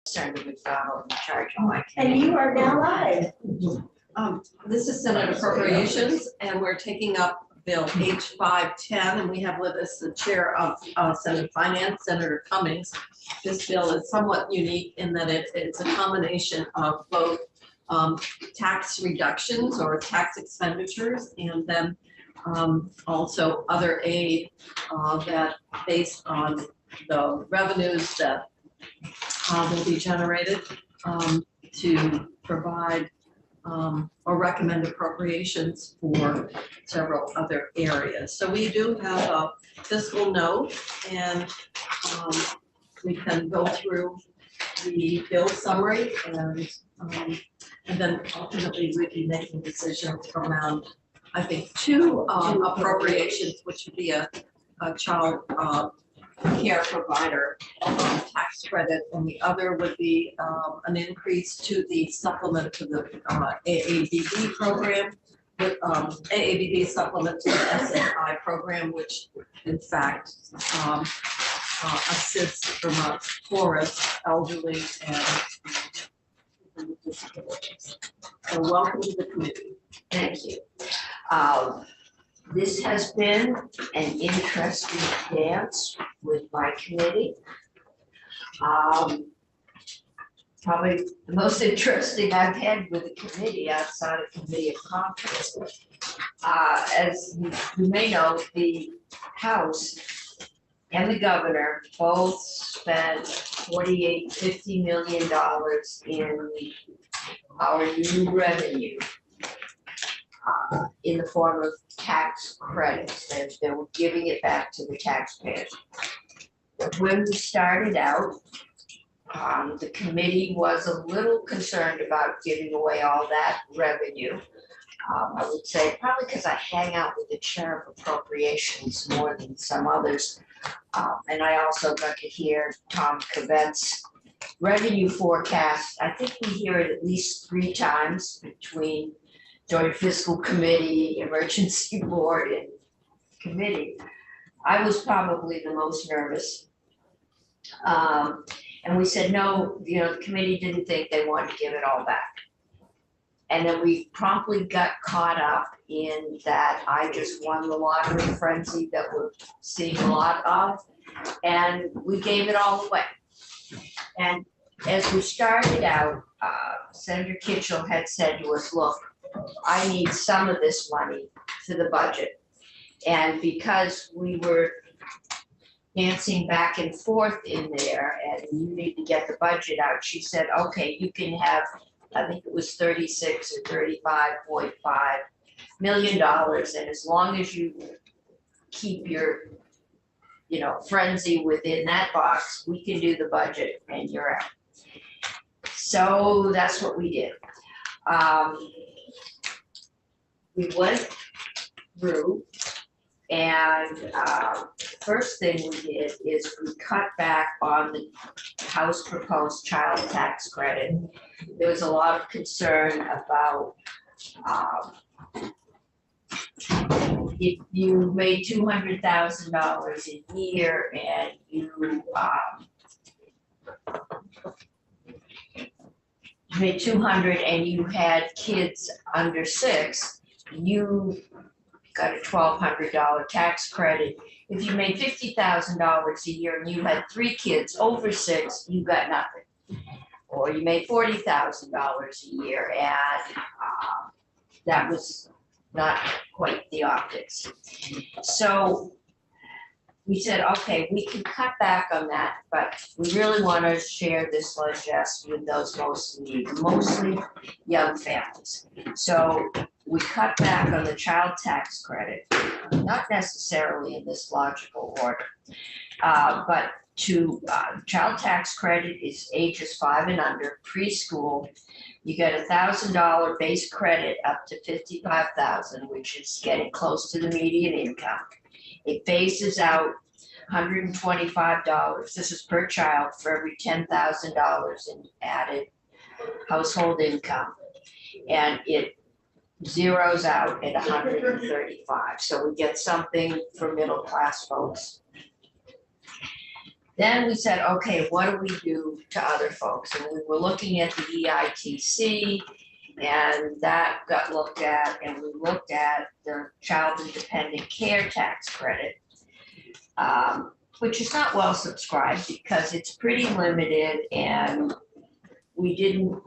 Senator McDonald in charge of my And committee. you are now live. This is Senate Appropriations, and we're taking up Bill H510, and we have with us the Chair of Senate Finance, Senator Cummings. This bill is somewhat unique in that it's a combination of both tax reductions or tax expenditures, and then also other aid that based on the revenues that will be generated to provide or recommend appropriations for several other areas. So we do have a fiscal note, and we can go through the bill summary, and then ultimately we'd be making decisions around, I think, two appropriations, which would be a child care provider tax credit, and the other would be an increase to the supplement to the AABB program, with AABB supplement to the SSI program, which in fact assists the poorest elderly and people with disabilities. So welcome to the committee. Thank you. This has been an interesting dance with my committee. Probably the most interesting I've had with a committee outside of committee of conference. As you may know, the House and the governor both spent $50 million in our new revenue in the form of tax credits. They were giving it back to the taxpayers. When we started out, the committee was a little concerned about giving away all that revenue. I would say probably because I hang out with the chair of appropriations more than some others. And I also got to hear Tom Hvac's revenue forecast. I think we hear it at least 3 times between Joint Fiscal Committee, Emergency Board, and Committee. I was probably the most nervous. And we said, no, the committee didn't think they wanted to give it all back. And then we promptly got caught up in that I just won the lottery frenzy that we're seeing a lot of, and we gave it all away. And as we started out, Senator Kitchell had said to us, look, I need some of this money for the budget. And because we were dancing back and forth in there and you need to get the budget out, she said, okay, you can have, I think it was 36 or 35.5 million dollars, and as long as you keep your frenzy within that box, we can do the budget and you're out. So that's what we did. We went through, and first thing we did is we cut back on the House proposed child tax credit. There was a lot of concern about if you made $200,000 a year and you made 200 and you had kids under 6, you got a $1,200 tax credit. If you made $50,000 a year and you had 3 kids over 6, you got nothing. Or you made $40,000 a year, and that was not quite the optics. So we said, okay, we can cut back on that, but we really want to share this largesse with those most in need, mostly young families. So we cut back on the child tax credit, not necessarily in this logical order, but to child tax credit is ages 5 and under, preschool. You get $1,000 base credit up to $55,000, which is getting close to the median income. It phases out $125. This is per child for every $10,000 in added household income, and it zeroes out at 135. So we get something for middle class folks. Then we said, okay, what do we do to other folks? And we were looking at the EITC, and that got looked at, and we looked at the child and dependent care tax credit, which is not well subscribed because it's pretty limited, and we didn't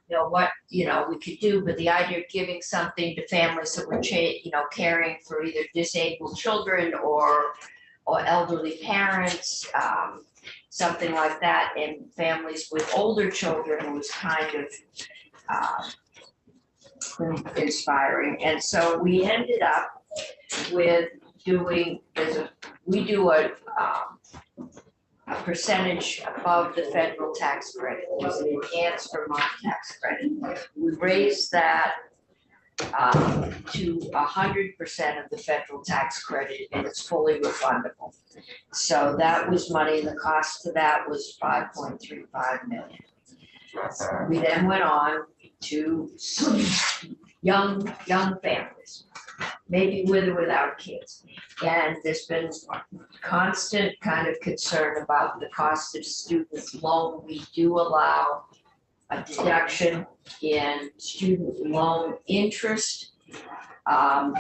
know what, we could do, but the idea of giving something to families that were caring for either disabled children or elderly parents, something like that, and families with older children was kind of inspiring. And so we ended up with doing, we do a percentage above the federal tax credit. It's an enhanced Vermont tax credit. We raised that to 100% of the federal tax credit, and it's fully refundable. So that was money, and the cost of that was $5.35 million. We then went on to young families, maybe with or without kids. And there's been constant kind of concern about the cost of student loan. We do allow a deduction in student loan interest.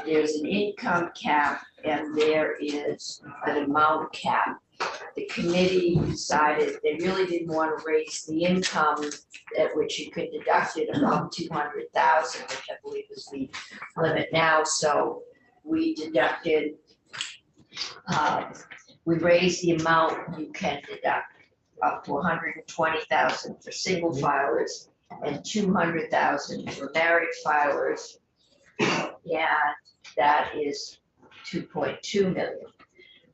There's an income cap and there is an amount cap. The committee decided they really didn't want to raise the income at which you could deduct it above 200,000, which I believe is the limit now. So we deducted, we raised the amount you can deduct up to 120,000 for single filers and 200,000 for married filers, and that is 2.2 million.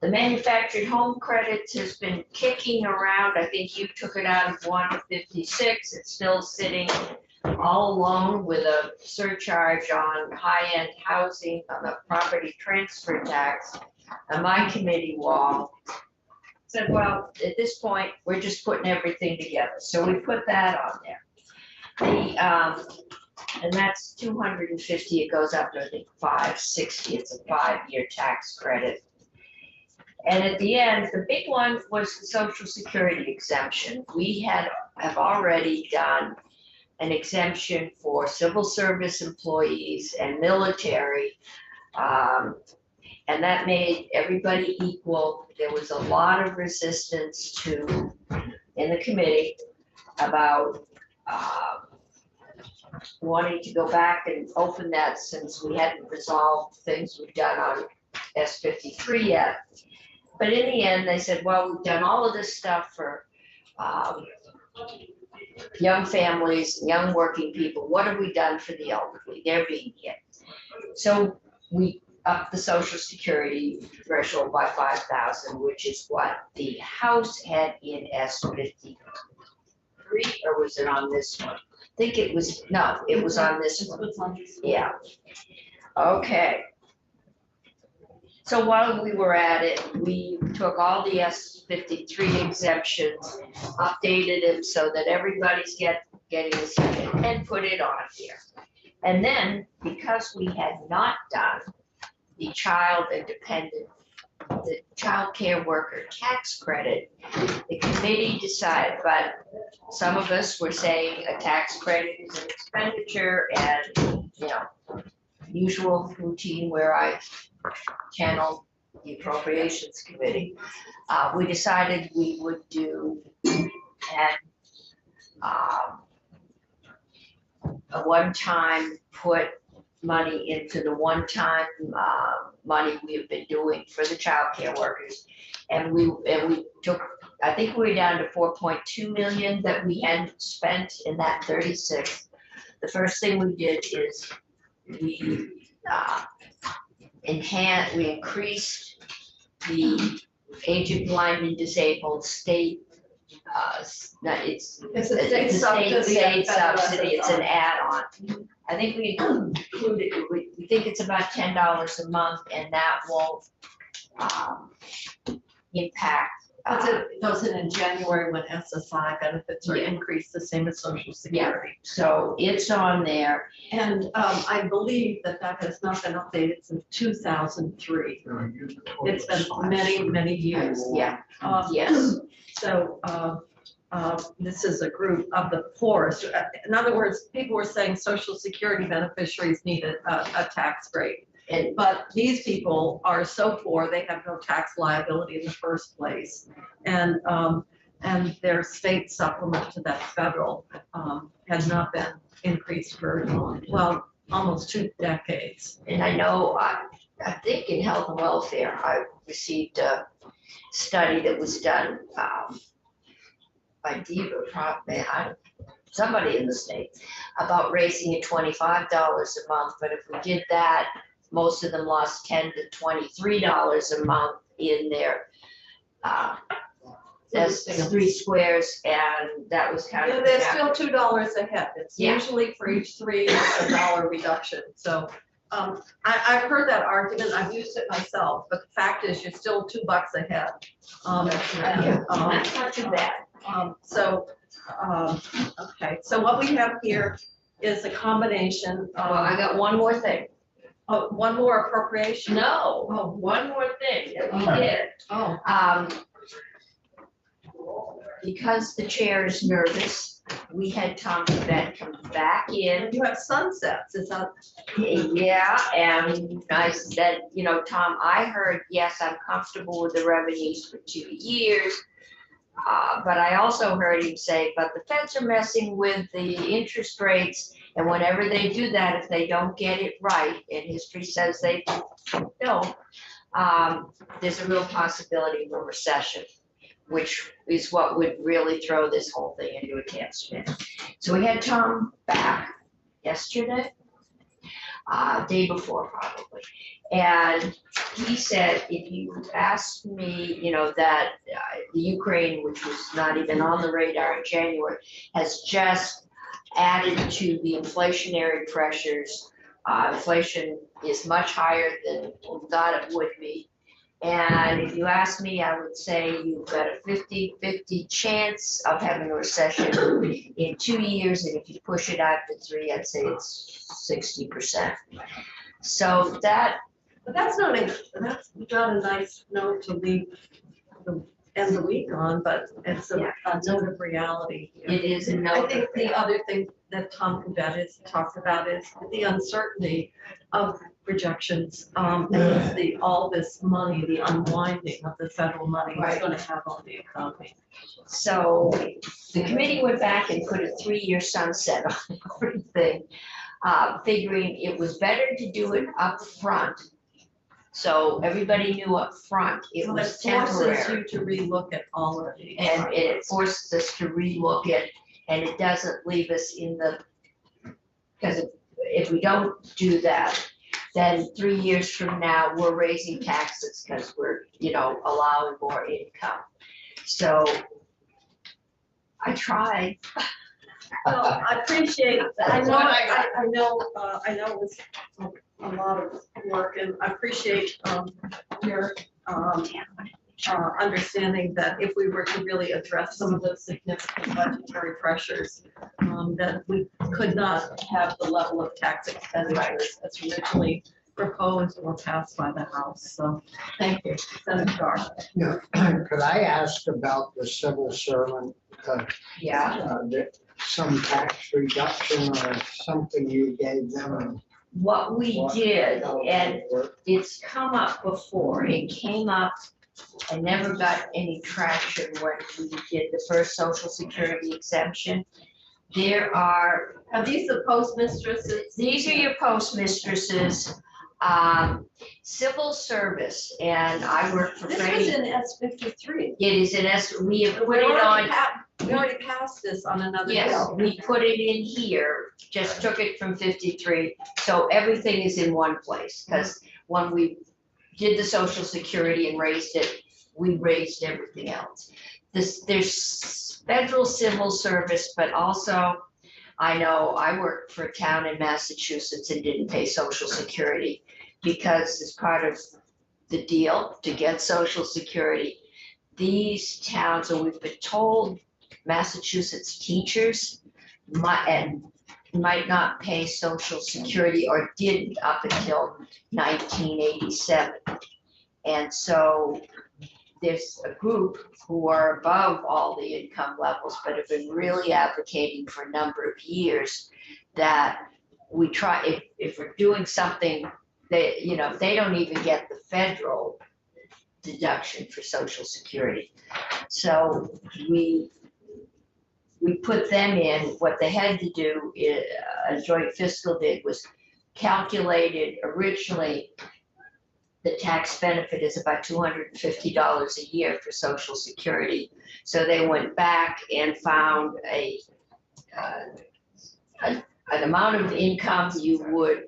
The manufactured home credits has been kicking around. I think you took it out of 156. It's still sitting all alone with a surcharge on high-end housing on the property transfer tax. On my committee wall said, well, at this point, we're just putting everything together. So we put that on there. And that's 250. It goes up to, I think, 560. It's a 5-year tax credit. And at the end, the big one was the Social Security exemption. We have already done an exemption for civil service employees and military. And that made everybody equal. There was a lot of resistance in the committee about wanting to go back and open that since we hadn't resolved things we've done on S-53 yet. But in the end, they said, well, we've done all of this stuff for young families, young working people. What have we done for the elderly? They're being hit. So we upped the Social Security threshold by 5,000, which is what the House had in S-53, or was it on this one? I think it was, no, it was on this one. Yeah. Okay. So while we were at it, we took all the S-53 exemptions, updated them so that everybody's getting the same, and put it on here. And then, because we had not done the child and dependent, the child care worker tax credit, the committee decided, but some of us were saying a tax credit is an expenditure, and usual routine where I channel the Appropriations Committee. We decided we would do a one-time put money into the one-time money we have been doing for the child care workers. And we took, I think we were down to 4.2 million that we hadn't spent in that 36. The first thing we did is we increased the aged, blind, and disabled state. It's a state subsidy. It's an add-on. I think we included. We think it's about $10 a month, and that won't impact It goes in January when SSI benefits are Yeah. increased, the same as Social Security. So it's on there. And I believe that has not been updated since 2003. It's been many, many years. Yeah. Uh, Yes. So this is a group of the poorest. In other words, people were saying Social Security beneficiaries need a tax break. And But these people are so poor, they have no tax liability in the first place. And their state supplement to that federal has not been increased for, well, almost 2 decades. And I know, I think in health and welfare, I received a study that was done by Diva, probably, somebody in the state, about raising it $25 a month. But if we did that, most of them lost $10 to $23 a month in their, that's 3 squares, and that was kind Yeah, of. they're still $2 ahead. It's Yeah. usually for each 3 a dollar reduction. So I've heard that argument. I've used it myself, but the fact is you're still $2 ahead. That's not too bad. Okay, so what we have here is a combination Well, I got one more thing. of one more appropriation. No, one more thing that we did. Oh, Because the chair is nervous, we had Tom Hvac come back in. you have sunsets. Is that? Yeah, and I said, Tom, I heard, yes, I'm comfortable with the revenues for 2 years. But I also heard him say, but the feds are messing with the interest rates. And whenever they do that, if they don't get it right, and history says they don't, there's a real possibility of a recession, which is what would really throw this whole thing into a tailspin. So we had Tom back yesterday, day before probably. And he said, if you asked me, that the Ukraine, which was not even on the radar in January, has just added to the inflationary pressures. Inflation is much higher than we thought it would be. And if you ask me, I would say you've got a 50-50 chance of having a recession in 2 years. And if you push it out to 3, I'd say it's 60%. So But that's not a nice note to leave end the week on, but it's a note of reality. it is a I no. think the other thing that Tom Hvac has talked about is the uncertainty of projections, and all this money, the unwinding of the federal money is Right. going to have on the economy. So the committee went back and put a 3-year sunset on everything, figuring it was better to do it up front. So everybody knew up front it So was it forces temporary. you to relook at all of these. And it forces us to relook it, and it doesn't leave us in the, because if we don't do that, then 3 years from now, we're raising taxes because we're, allowing more income. So I tried. Well, I appreciate that. I know it was a lot of work, and I appreciate your understanding that if we were to really address some of those significant budgetary pressures, that we could not have the level of tax expenditures that's originally proposed or passed by the House. So thank you, Senator Garth. Yeah, could I ask about the civil servant, Yeah. some tax reduction or something you gave them? What we did, and it's come up before, it came up and never got any traction when we did the first Social Security exemption. There are, Are these the postmistresses? these are your postmistresses, civil service, and I work for This was Freddie. in S-53. It is an S, we have put We it already on, we already passed this on another yes, bill. we put it in here, just took it from 53. So everything is in one place, because when we did the Social Security and raised it, we raised everything else. There's federal civil service, but also, I know I worked for a town in Massachusetts and didn't pay Social Security because as part of the deal to get Social Security, these towns, or we've been told, Massachusetts teachers might not pay Social Security or didn't up until 1987. And so there's a group who are above all the income levels, but have been really advocating for a number of years that we try, if we're doing something, they, you know, they don't even get the federal deduction for Social Security. So we put them in. What they had to do, a joint fiscal did, was calculated originally the tax benefit is about $250 a year for Social Security. So they went back and found an amount of income you would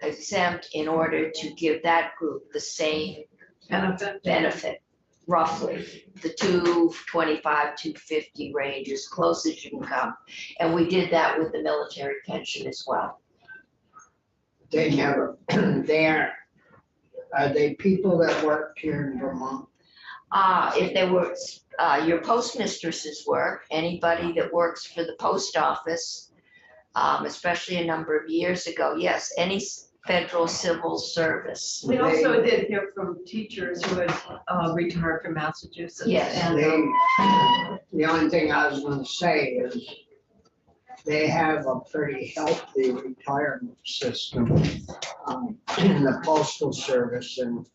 exempt in order to give that group the same benefit, roughly. The 225, 250 range, as close as you can come. And we did that with the military pension as well. They never, are they people that work here in Vermont? If they were, your postmistresses work, anybody that works for the post office, especially a number of years ago, yes, any federal civil service. We also did hear from teachers who had retired from Massachusetts. Yes. And The only thing I was gonna say is they have a pretty healthy retirement system in the postal service, and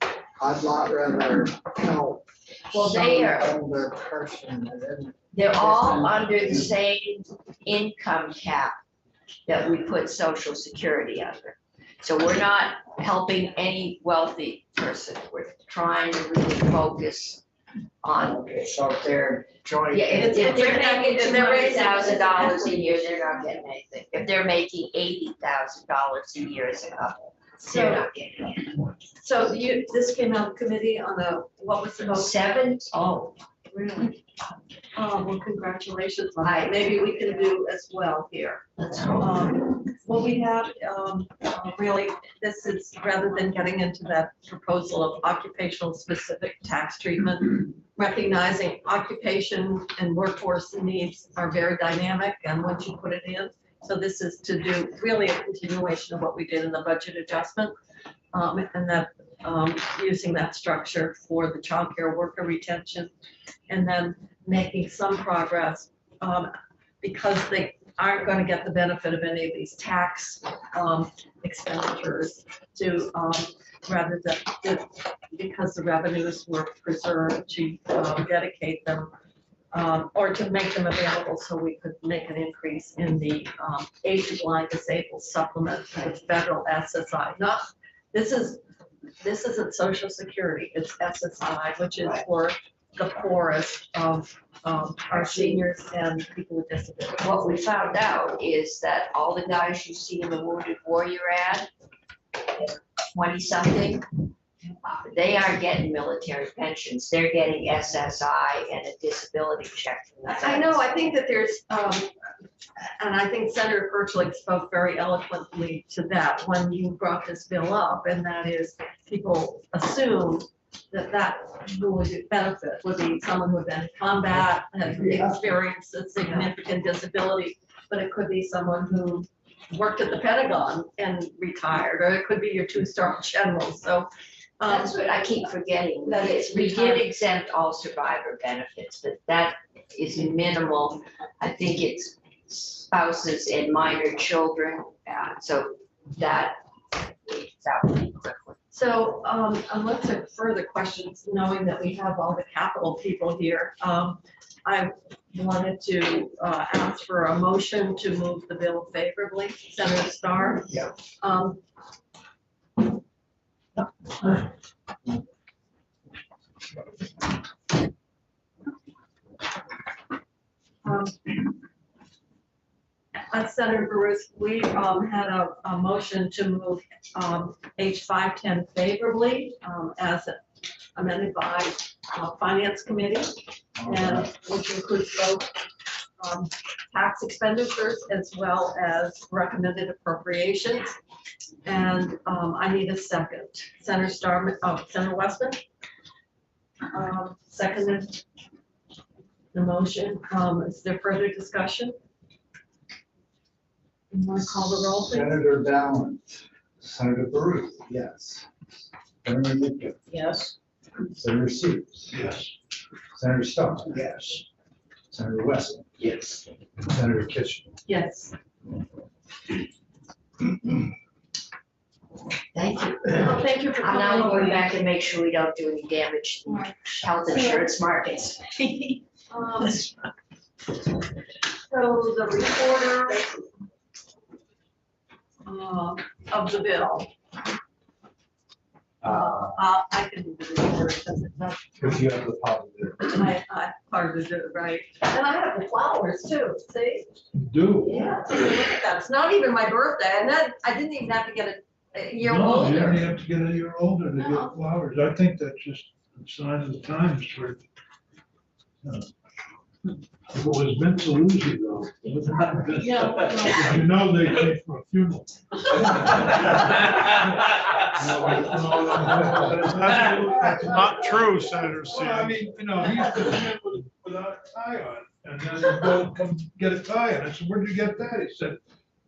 I'd lot rather help Well, some they are, older person that isn't. they're all under the same income cap that we put Social Security under. So we're not helping any wealthy person. We're trying to really focus on. Okay, so if they're joint. Yeah, if they're making If they're making $200,000 a year, they're not getting anything. If they're making $80,000 a year as a couple, they're not getting anything. so this came out of committee on the, what was the vote? 7, oh, Really? Oh, well, congratulations on Hi. that. Maybe we can do as well here. let's hope. What we have, really, this is, rather than getting into that proposal of occupational specific tax treatment, recognizing occupation and workforce needs are very dynamic, and once you put it in, so this is to do really a continuation of what we did in the budget adjustment, and that using that structure for the child care worker retention, and then making some progress because they aren't going to get the benefit of any of these tax expenditures to rather than because the revenues were preserved to dedicate them or to make them available so we could make an increase in the age-blind disabled supplement to the federal SSI. Not, this isn't Social Security, it's SSI, which is for the poorest of our seniors and people with disabilities. What we found out is that all the guys you see in the Wounded Warrior ad, 20-something, they aren't getting military pensions. They're getting SSI and a disability check from the I know, I think that there's, and I think Senator Birchlick spoke very eloquently to that when you brought this bill up, and that is people assume that who would benefit would be someone who had been in combat, had experienced a significant disability, but it could be someone who worked at the Pentagon and retired, or it could be your 2-star general, so. That's what I keep forgetting. That it's We did retirement. exempt all survivor benefits, but that is minimal. I think it's spouses and minor children, so that is out pretty quickly. So unless there are further questions, knowing that we have all the capital people here, I wanted to ask for a motion to move the bill favorably. Senator Starr? Yeah. Senator Bruce, we had a motion to move H510 favorably as amended by Finance Committee, and which includes both tax expenditures as well as recommended appropriations. And I need a second. Senator Starr, Senator Westman? Seconded the motion. Is there further discussion? You want to call the roll, please? Senator Ballant, Senator Baruch, yes. Senator Minka, Yes. Senator Sears, Yes. Senator Starr, Yes. Senator Wesson, Yes. Senator Kitchen. Yes. Thank you. Well, thank you for I'm coming now over. going back and make sure we don't do any damage to health insurance markets. So the reporter of the bill. I can do the reporter because it's not, Because you have the power there. I part of it, right? And I have the flowers too, see? Do. Yeah, take a look at that. It's not even my birthday, and then I didn't even have to get a year No, you don't older. have to get a year older to No. get flowers. I think that's just a sign of the times for. If it was Vince Luzzi though. It was not Vince. No, no. You know they came for a funeral. That's not true, Senator Well, I Sears. mean, you know, he used to come in without a tie on, and then he'd go come get a tie, and I said, where'd you get that? He said,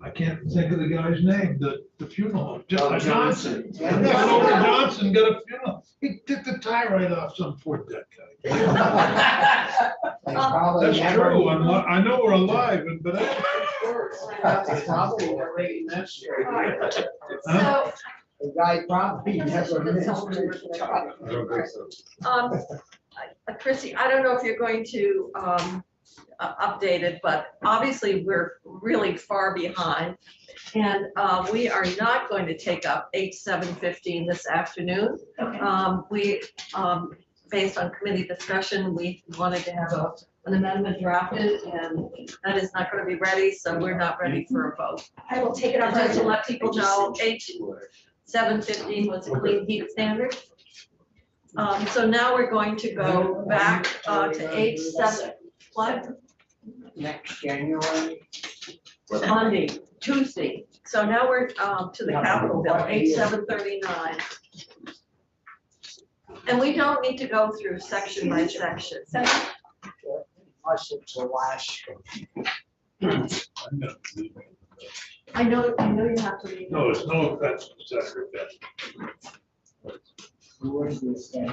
I can't think of the guy's name, the funeral home, Johnson. Yeah. He went over to Johnson, got a funeral, he took the tie right off some poor dead guy. They probably That's never- true, I know we're alive, but that's a true story. They probably never even missed it. Huh? So, The guy probably never missed it. I don't think so. Chrissy, I don't know if you're going to update it, but obviously we're really far behind. And we are not going to take up H715 this afternoon. We, based on committee discussion, we wanted to have an amendment drafted, and that is not going to be ready, so we're not ready for a vote. I will take it And up. just to let people know, H715 was a clean heat standard. So now we're going to go back to H7, what? Next January. Monday, Tuesday. So now we're to the capital bill, H739. And we don't need to go through section by section. Unless it's the last. I know you have to read. No, it's no offense to Senator Bennett.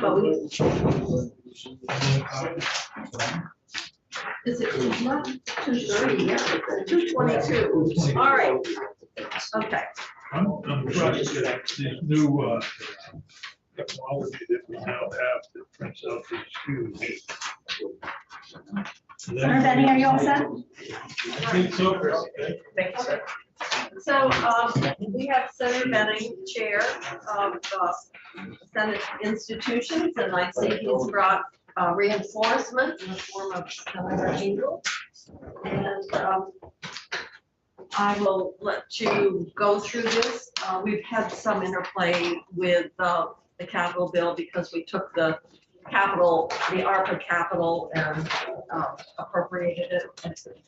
But we- Is it not 2:30 yet? 2:22. All right. Okay. I'm trying to get these new technology that we now have that prints out these huge. Senator Benny, are you all set? I think so, Chris. So we have Senator Benning, Chair of Senate Institutions, and I see he's brought reinforcement in the form of Senator Engel. And I will let you go through this. We've had some interplay with the capital bill because we took the ARPA capital and appropriated it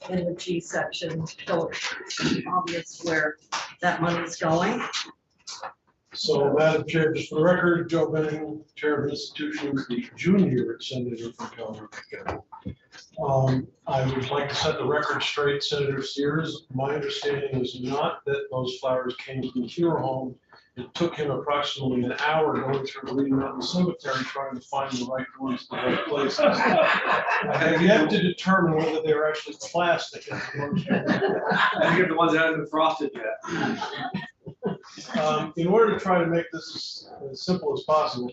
in the G section, so it's obvious where that money's going. So, Madam Chair, just for the record, Joe Benning, Chair of Institutions, the junior senator from Calhoun County. I would like to set the record straight, Senator Sears. My understanding is not that those flowers came from the funeral home. It took him approximately an hour going through the Green Mountain Cemetery trying to find the right ones in the right places. I have yet to determine whether they were actually plastic. I didn't get the ones that haven't been frosted yet. In order to try to make this as simple as possible,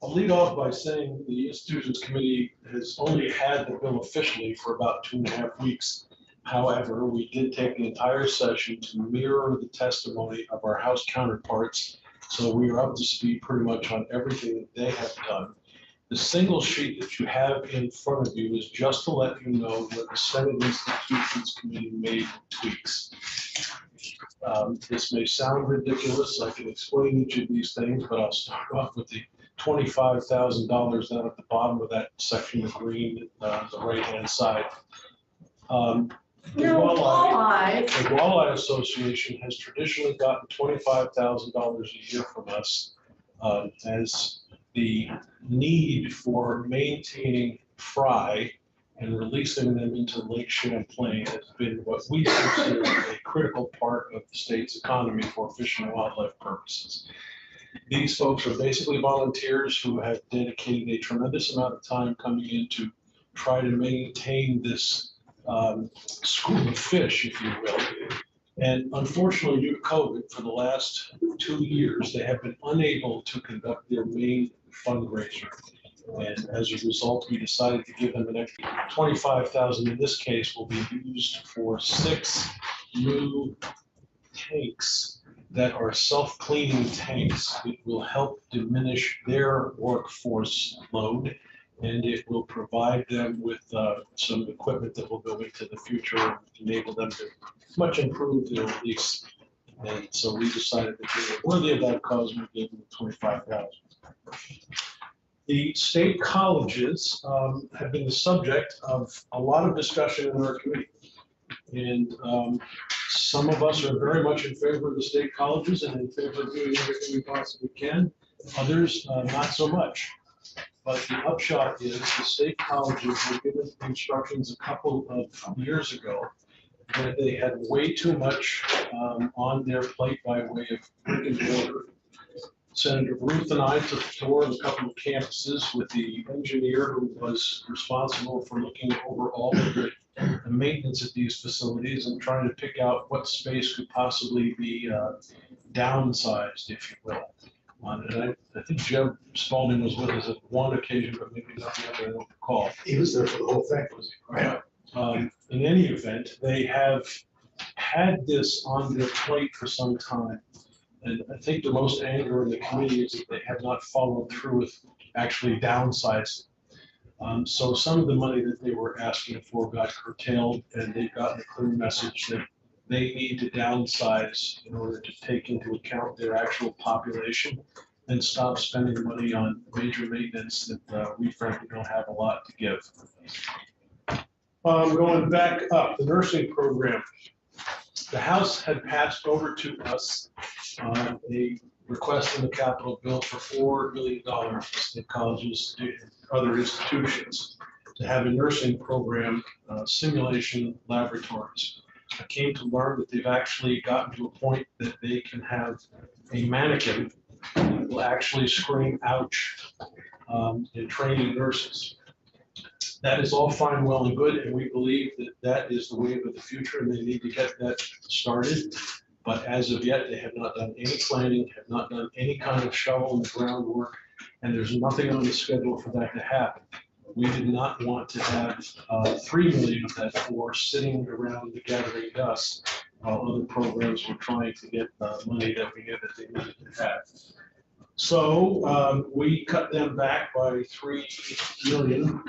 I'll lead off by saying the Institutions Committee has only had the bill officially for about 2.5 weeks. However, we did take the entire session to mirror the testimony of our House counterparts, so we are up to speed pretty much on everything that they have done. The single sheet that you have in front of you is just to let you know that the Senate Institutions Committee made tweaks. This may sound ridiculous. I can explain each of these things, but I'll start off with the $25,000 down at the bottom of that section of green, the right-hand side. The Walleye Association has traditionally gotten $25,000 a year from us. As the need for maintaining fry and releasing them into Lake Champlain has been what we consider a critical part of the state's economy for fish and wildlife purposes. These folks are basically volunteers who have dedicated a tremendous amount of time coming in to try to maintain this school of fish, if you will. And unfortunately, due to COVID, for the last 2 years, they have been unable to conduct their main fundraiser. And as a result, we decided to give them an extra $25,000. In this case, will be used for 6 new tanks that are self-cleaning tanks. It will help diminish their workforce load, and it will provide them with some equipment that will go into the future and enable them to much improve their release. And so we decided that they were worthy of that cause, and we gave them $25,000. The state colleges have been the subject of a lot of discussion in our committee. And some of us are very much in favor of the state colleges and in favor of doing everything we possibly can. Others, not so much. But the upshot is the state colleges were given instructions a couple of years ago that they had way too much on their plate by way of brick and mortar. Senator Ruth and I took a tour of a couple of campuses with the engineer who was responsible for looking over all of the maintenance at these facilities and trying to pick out what space could possibly be downsized, if you will. And I think Jeb Spalding was with us at one occasion, but maybe not the other, I don't recall. He was there for the whole thing. Yeah. In any event, they have had this on their plate for some time. And I think the most anger in the committee is that they have not followed through with actually downsizing. So some of the money that they were asking for got curtailed, and they've gotten a clear message that they need to downsize in order to take into account their actual population and stop spending money on major maintenance that we frankly don't have a lot to give. Going back up, the nursing program. The House had passed over to us a request in the capital bill for $4 million for state colleges and other institutions to have a nursing program, simulation laboratories. I came to learn that they've actually gotten to a point that they can have a mannequin that will actually scream ouch in training nurses. That is all fine, well, and good, and we believe that that is the wave of the future, and they need to get that started. But as of yet, they have not done any planning, have not done any kind of shovel in the ground work, and there's nothing on the schedule for that to happen. We did not want to have $3 million of that for sitting around gathering dust while other programs were trying to get money that we knew that they needed to have. So we cut them back by $3 million,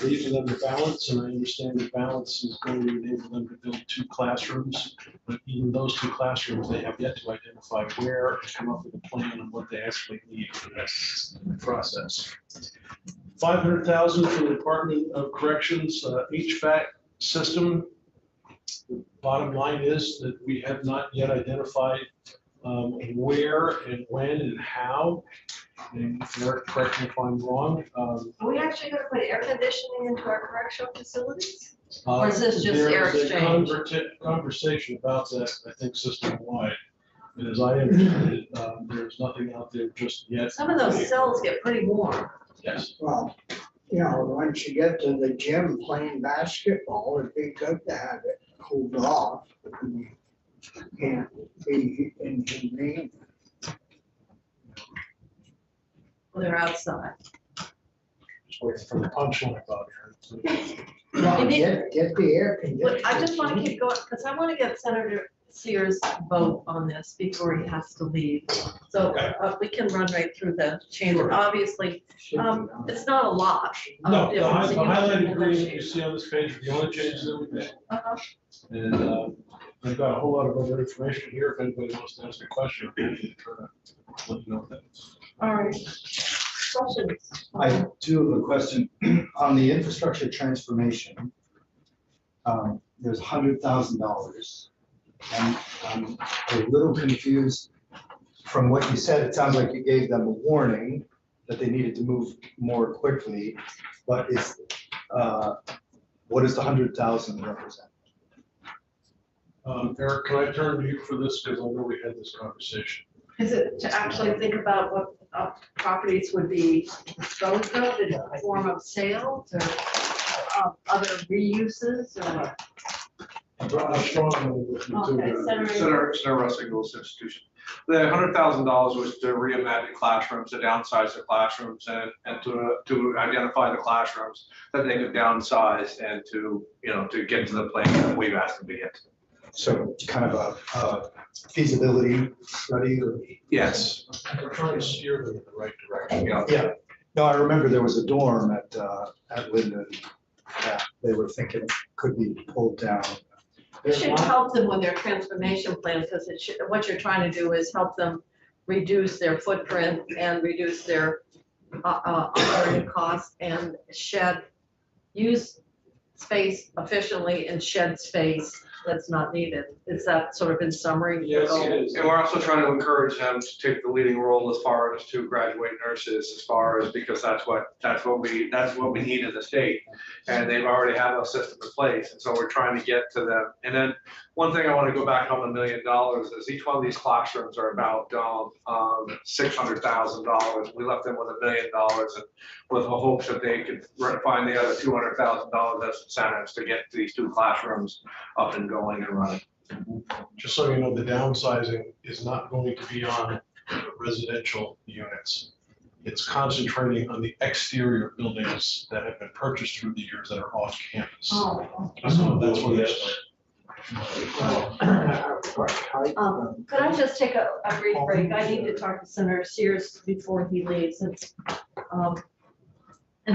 leaving them the balance, and I understand the balance is going to enable them to build 2 classrooms. But even those 2 classrooms, they have yet to identify where and come up with a plan on what they actually need for this process. $500,000 for the Department of Corrections HVAC system. The bottom line is that we have not yet identified where and when and how. And Eric, correct me if I'm wrong. Are we actually going to put air conditioning into our correctional facilities? Or is this just air exchange? There's a conversation about that, I think, system-wide. And as I understand it, there's nothing out there just yet. Some of those cells get pretty warm. Yes. Well, you know, once you get to the gym playing basketball, it'd be good to have it cooled off. Can't be inconvenient. Well, they're outside. Just waiting for the punchline about here. Well, get the air conditioning. But I just want to keep going, because I want to get Senator Sears' vote on this before he has to leave. So we can run right through the change. Sure. Obviously, it's not a lot. No, the difference. You highlighted can green that you negotiate. see on this page are the only changes that we made. Uh-huh. And I've got a whole lot of other information here. If anybody wants to ask a question, I'm happy to try to let you know that. All right. Questions? I do have a question on the infrastructure transformation. There's $100,000, and I'm a little confused from what you said. It sounds like you gave them a warning, that they needed to move more quickly, but it's, what does the 100,000 represent? Eric, can I turn to you for this, because I know we had this conversation. Is it to actually think about what properties would be disposed of in the form of sales or other reuses or? I'm strong with you Okay, too. Senator. Senator Russell Goes Institution. The $100,000 was to reimagine classrooms, to downsize the classrooms and to identify the classrooms that they could downsize and to, to get to the place that we've asked them to get to. So kind of a feasibility study or? Yes. We're trying to steer them in the right direction. Yeah, no, I remember there was a dorm at Linden that they were thinking could be pulled down. It should help them with their transformation plan, because what you're trying to do is help them reduce their footprint and reduce their operating costs and use space efficiently and shed space that's not needed. Is that sort of in summary? Yes, it is. And we're also trying to encourage them to take the leading role as far as to graduate nurses, because that's what we need in the state. And they've already have a system in place. And so we're trying to get to them. And then one thing I want to go back on $1 million is each one of these classrooms are about $600,000. We left them with $1 million and with the hopes that they could find the other $200,000 as incentives to get these 2 classrooms up and going and running. Just so you know, the downsizing is not going to be on the residential units. It's concentrating on the exterior buildings that have been purchased through the years that are off campus. Oh. So that's where they're Could I just take a brief break? I need to talk to Senator Sears before he leaves. And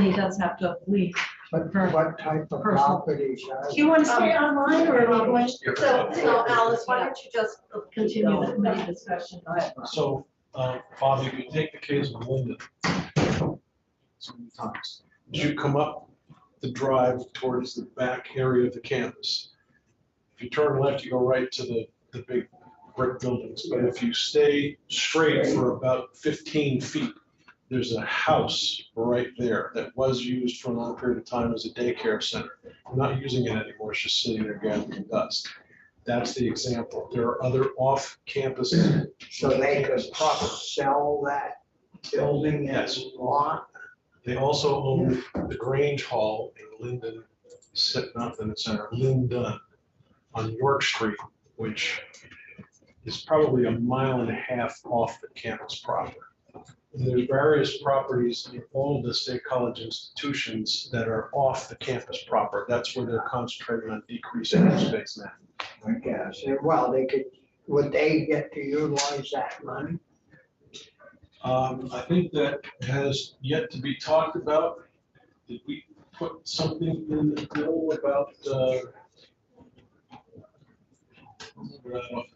he does have to leave. What type of Personal. properties are? Do you want to stay online or are we going? So Alice, why don't you just continue the committee discussion? So, Bobby, if you take the case of Linden, so many times, as you come up the drive towards the back area of the campus, if you turn left, you go right to the big brick buildings. But if you stay straight for about 15 feet, there's a house right there that was used for a long period of time as a daycare center. We're not using it anymore, it's just sitting there gathering dust. That's the example. There are other off-campus. So they could sell that building Yes. and lot? They also own the Grange Hall in Linden, not Linden Center, Linden on York Street, which is probably 1.5 miles off the campus proper. And there's various properties in all of the state college institutions that are off the campus proper. That's where they're concentrating on decreasing their space now. I guess, and well, would they get to utilize that money? I think that has yet to be talked about. Did we put something in the bill about,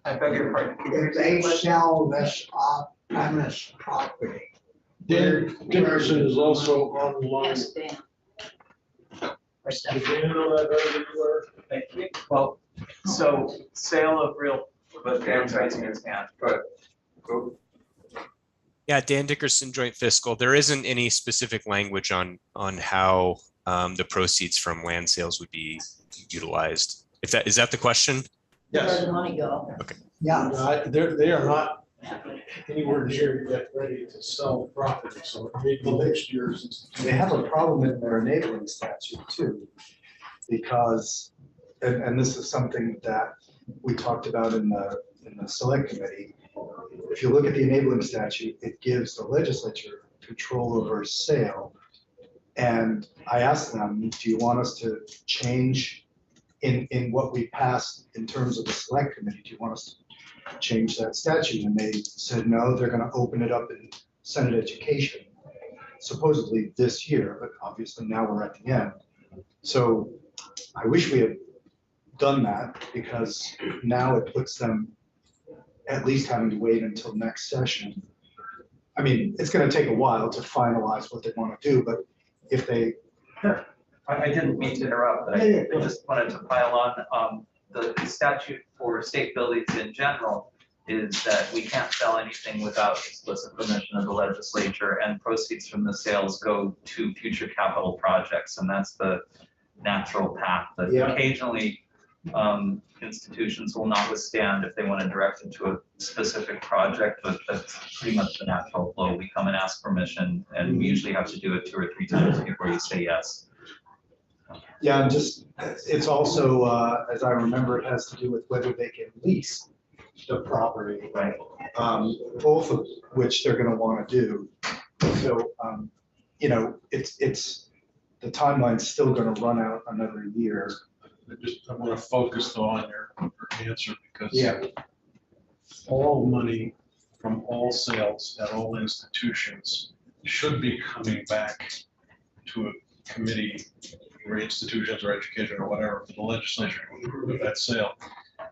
I beg your pardon. If they sell this off-premise property, Dan Dickerson is also online. Yes, Dan. Did Dan know that better than you were? Well, so sale of real, but Dan's raising his hand. Yeah, Dan Dickerson, Joint Fiscal. There isn't any specific language on how the proceeds from land sales would be utilized. Is that the question? Where Yes. the money go? yeah, They are not anywhere near yet ready to sell property, so maybe next year's. They have a problem in their enabling statute too, because, and this is something that we talked about in the select committee. If you look at the enabling statute, it gives the legislature control over sale. And I asked them, do you want us to change in what we passed in terms of the select committee? Do you want us to change that statute? And they said, no, they're going to open it up in Senate Education, supposedly this year, but obviously now we're at the end. So I wish we had done that, because now it puts them at least having to wait until next session. I mean, it's going to take a while to finalize what they want to do, but if they. I didn't mean to interrupt, but I just wanted to pile on, the statute for state buildings in general is that we can't sell anything without explicit permission of the legislature, and proceeds from the sales go to future capital projects, and that's the natural path. But Yeah. occasionally, institutions will not withstand if they want to direct it to a specific project, but that's pretty much the natural flow. We come and ask permission, and we usually have to do it 2 or 3 times before you say yes. Yeah, and just, it's also, as I remember, it has to do with whether they can lease the property. Right. Both of which they're gonna wanna do. So, you know, it's, the timeline's still gonna run out another year. I want to focus though on your answer, because Yeah. all money from all sales at all institutions should be coming back to a committee or institutions or education or whatever, for the legislature to approve that sale.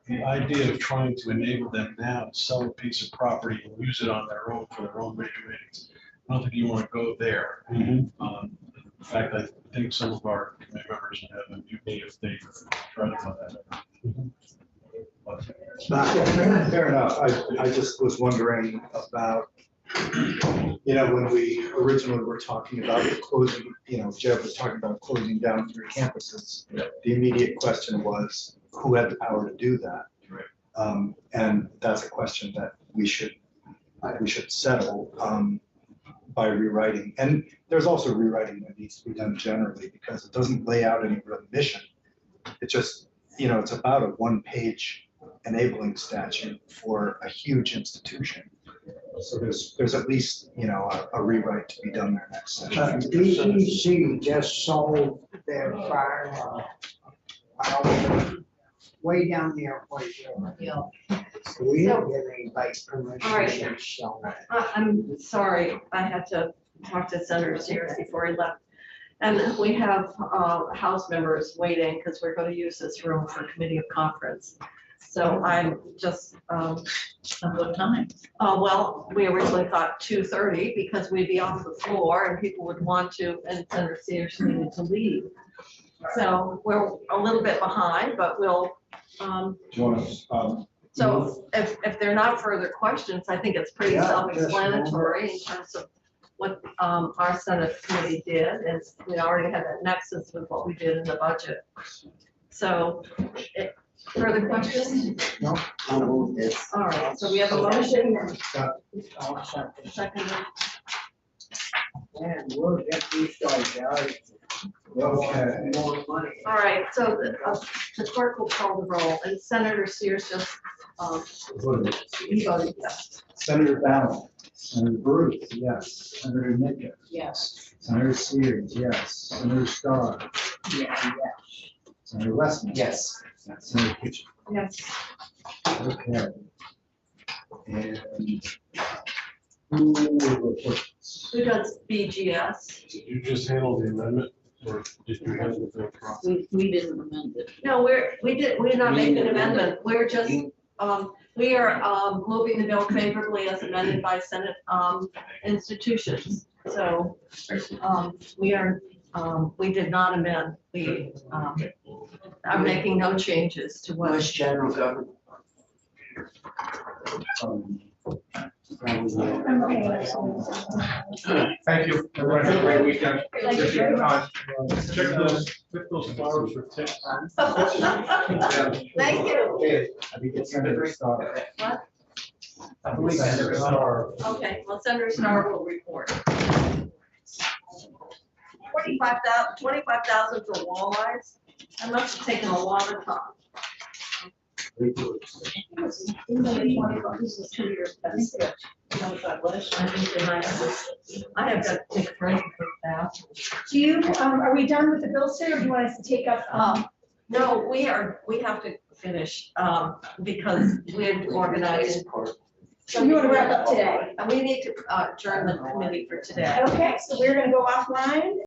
The idea of trying to enable them now to sell a piece of property and use it on their own for their own major meetings, I don't think you want to go there. In fact, I think some of our committee members would have a mutiny if they tried to do that. Fair enough. I just was wondering about, you know, when we originally were talking about the closing, you know, Jeb was talking about closing down 3 campuses. Yeah. The immediate question was, who had the power to do that? Right. And that's a question that we should settle by rewriting. And there's also rewriting that needs to be done generally, because it doesn't lay out any real mission. It just, you know, it's about a 1-page enabling statute for a huge institution. So there's at least, you know, a rewrite to be done there next session. DEC just sold their fire, way down the airport. Yeah. We didn't get anybody permission. All right. to sell that. I'm sorry, I had to talk to Senator Sears before he left. And we have House members waiting because we're going to use this room for committee of conference. So I'm just, What time? well, we originally thought 2:30 because we'd be off the floor and people would want to, and Senator Sears needed to leave. So we're a little bit behind, but we'll, Do you want to, so if there are not further questions, I think it's pretty Yeah, self-explanatory in terms of what our Senate committee did, is we already had that nexus with what we did in the budget. So, further questions? No, I'll move this. All right, so we have a motion, I'll second. second, And we'll get these guys out. Okay. More money. all right, so the clerk will call the roll, and Senator Sears just, he voted yes. Senator Ballard, Senator Bruce, yes. Senator Nicken, Yes. Senator Sears, yes. Senator Starr, Yeah, Senator Westman. Yes. Senator Kitchen. Yes. Okay. And who will report this? Who does BGS? Did you just handle the amendment, or did you handle the process? We didn't amend it. No, we're not making an amendment, we're just, we are moving the bill favorably as amended by Senate institutions. So, we did not amend, we are making no changes to what. general government? Thank you. Everyone have a great weekend. Thank you very much. Check those flowers for ticks. Thank you. I think it's Senator Starr. What? I believe Senator Starr. Okay, well, Senator Starr will report. 25,000 for wall lights? That must have taken a lot of time. This was 2 years past. I have got to take a break for that. Do you, are we done with the bills today, or do you want us to take up? No, we have to finish, because we're organized. So you want to wrap up today? And we need to adjourn the committee for today. Okay, so we're gonna go offline.